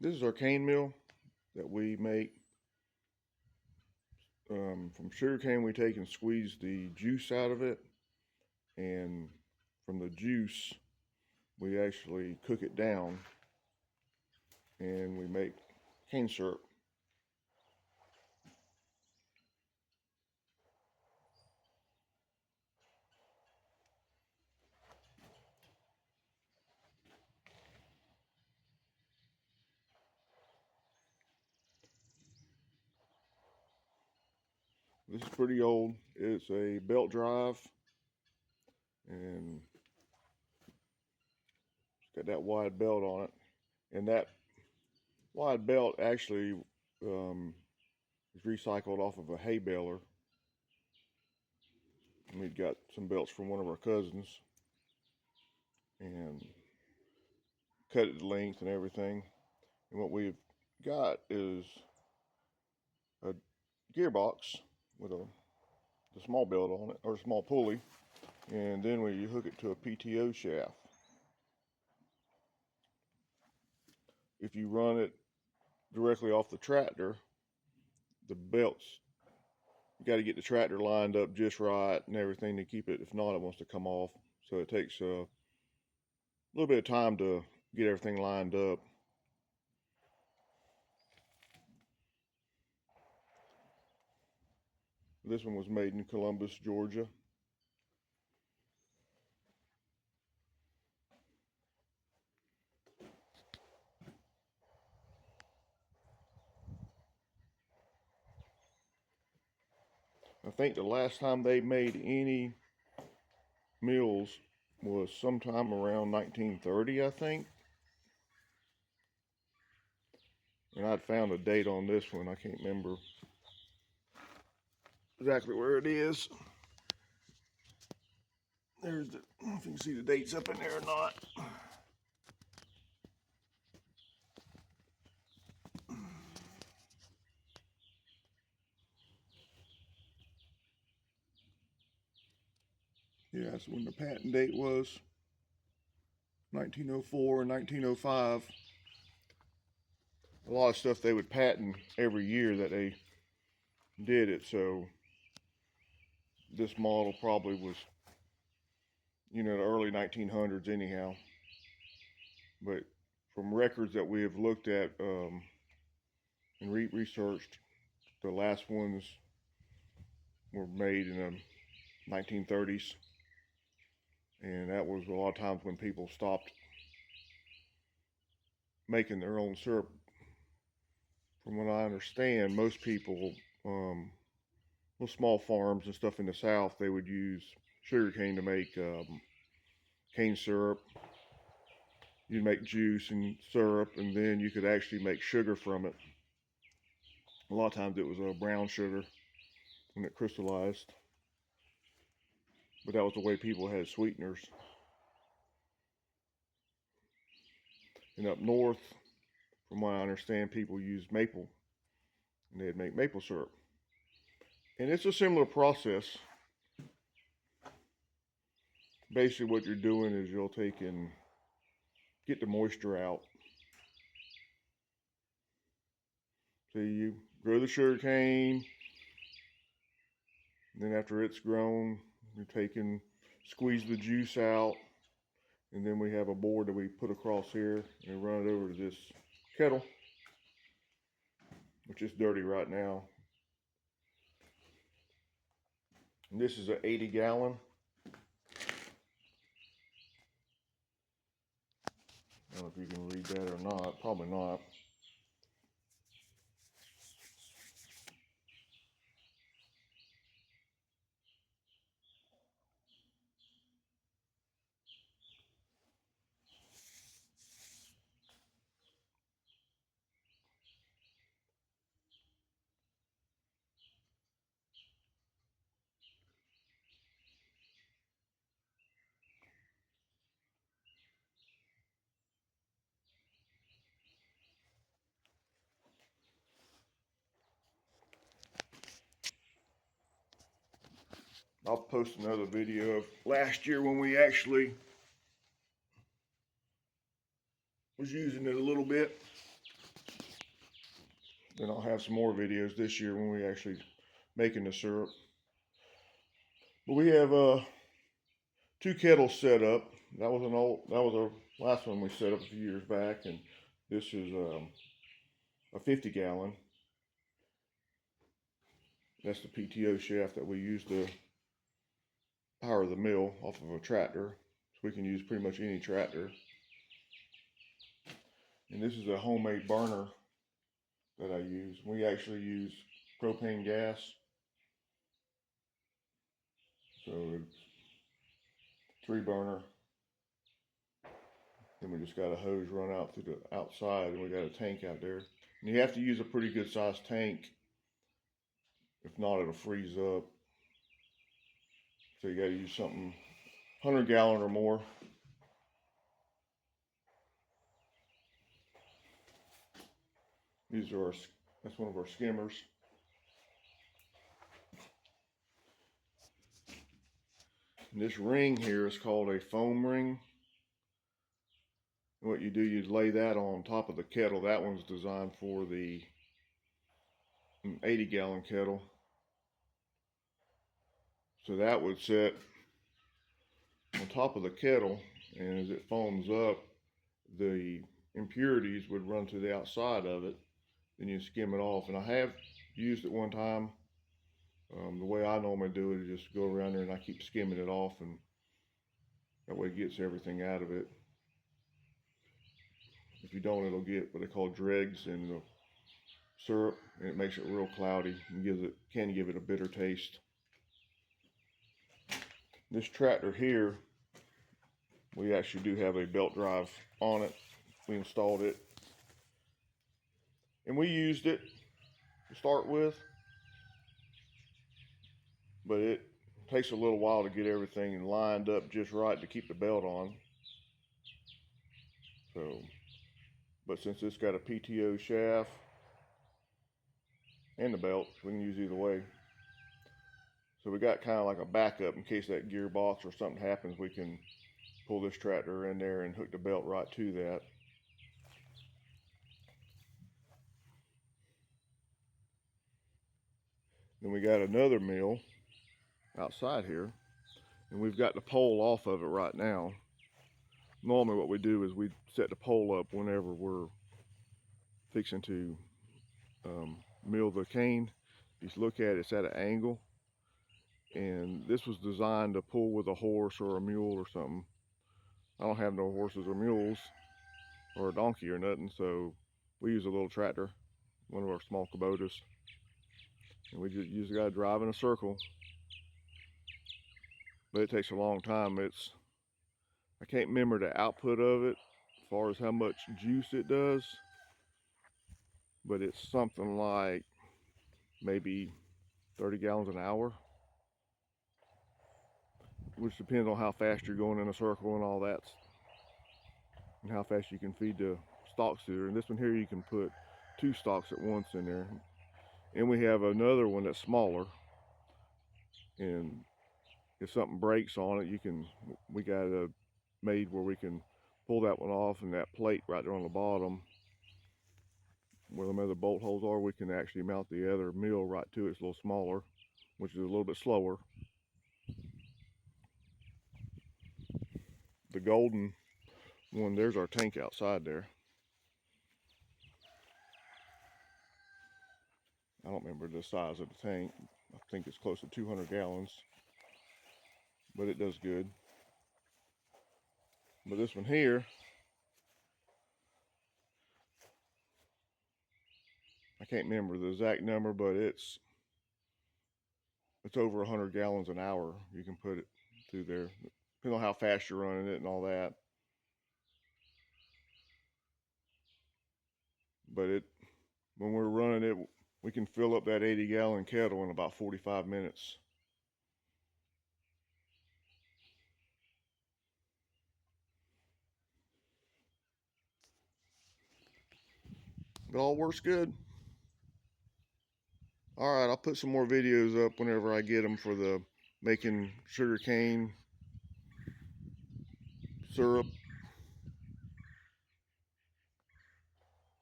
This is our cane mill that we make from sugarcane. We take and squeeze the juice out of it, and from the juice we actually cook it down and we make cane syrup. This is pretty old. It's a belt drive, and it's got that wide belt on it. And that wide belt actually is recycled off of a hay baler. And we got some belts from one of our cousins and cut it to length and everything. And what we've got is a gearbox with the small belt on it, or a small pulley, and then we hook it to a PTO shaft. If you run it directly off the tractor, the belts, you got to get the tractor lined up just right and everything to keep it. If not, it wants to come off. So it takes a little bit of time to get everything lined up. This one was made in Columbus, Georgia. I think the last time they made any mills was sometime around 1930, I think. And I'd found a date on this one. I can't remember exactly where it is. There's the, I don't know if you can see the dates up in there or not. Yeah, that's when the patent date was. 1904 and 1905. A lot of stuff they would patent every year that they did it, so this model probably was, the early 1900s anyhow. But from records that we have looked at and researched, the last ones were made in the 1930s, and that was a lot of times when people stopped making their own syrup. From what I understand, most people, little small farms and stuff in the South, they would use sugarcane to make cane syrup. You'd make juice and syrup, and then you could actually make sugar from it. A lot of times it was a brown sugar when it crystallized, but that was the way people had sweeteners. And up north, from what I understand, people used maple, and they'd make maple syrup. And it's a similar process. Basically what you're doing is you'll take and get the moisture out. So you grow the sugar cane, then after it's grown, you take and squeeze the juice out, and then we have a board that we put across here and run it over to this kettle, which is dirty right now. And this is an 80-gallon. I don't know if you can read that or not, probably not. I'll post another video of last year when we actually was using it a little bit. Then I'll have some more videos this year when we actually making the syrup. But we have 2 kettles set up. That was our last one we set up a few years back, and this is a 50-gallon. That's the PTO shaft that we use to power the mill off of a tractor. So we can use pretty much any tractor. And this is a homemade burner that I use. We actually use propane gas. So it's 3 burner. Then we just got a hose run out through the outside, and we got a tank out there. And you have to use a pretty good sized tank. If not, it'll freeze up. So you got to use something 100-gallon or more. That's one of our skimmers. And this ring here is called a foam ring. And what you do, you lay that on top of the kettle. That one's designed for the 80-gallon kettle. So that would sit on top of the kettle, and as it foams up, the impurities would run to the outside of it. Then you skim it off. And I have used it one time. The way I normally do it is just go around there and I keep skimming it off, and that way it gets everything out of it. If you don't, it'll get what they call dregs in the syrup, and it makes it real cloudy and can give it a bitter taste. This tractor here, we actually do have a belt drive on it. We installed it, and we used it to start with, but it takes a little while to get everything lined up just right to keep the belt on. But since it's got a PTO shaft and the belt, we can use either way. So we got kind of like a backup in case that gearbox or something happens. We can pull this tractor in there and hook the belt right to that. Then we got another mill outside here, and we've got the pole off of it right now. Normally what we do is we set the pole up whenever we're fixing to mill the cane. If you look at it, it's at an angle, and this was designed to pull with a horse or a mule or something. I don't have no horses or mules or a donkey or nothing, so we use a little tractor, one of our small Kubotas, and we just usually got to drive in a circle. But it takes a long time. I can't remember the output of it as far as how much juice it does, but it's something like maybe 30 gallons an hour, which depends on how fast you're going in a circle and all that, and how fast you can feed the stalks through there. And this one here, you can put 2 stalks at once in there. And we have another one that's smaller, and if something breaks on it, we got a made where we can pull that one off, and that plate right there on the bottom where the other bolt holes are, we can actually mount the other mill right to it. It's a little smaller, which is a little bit slower. The golden one, there's our tank outside there. I don't remember the size of the tank. I think it's close to 200 gallons, but it does good. But this one here, I can't remember the exact number, but it's over 100 gallons an hour. You can put it through there, depending on how fast you're running it and all that. But when we're running it, we can fill up that 80-gallon kettle in about 45 minutes. It all works good. All right, I'll put some more videos up whenever I get them for the making sugarcane syrup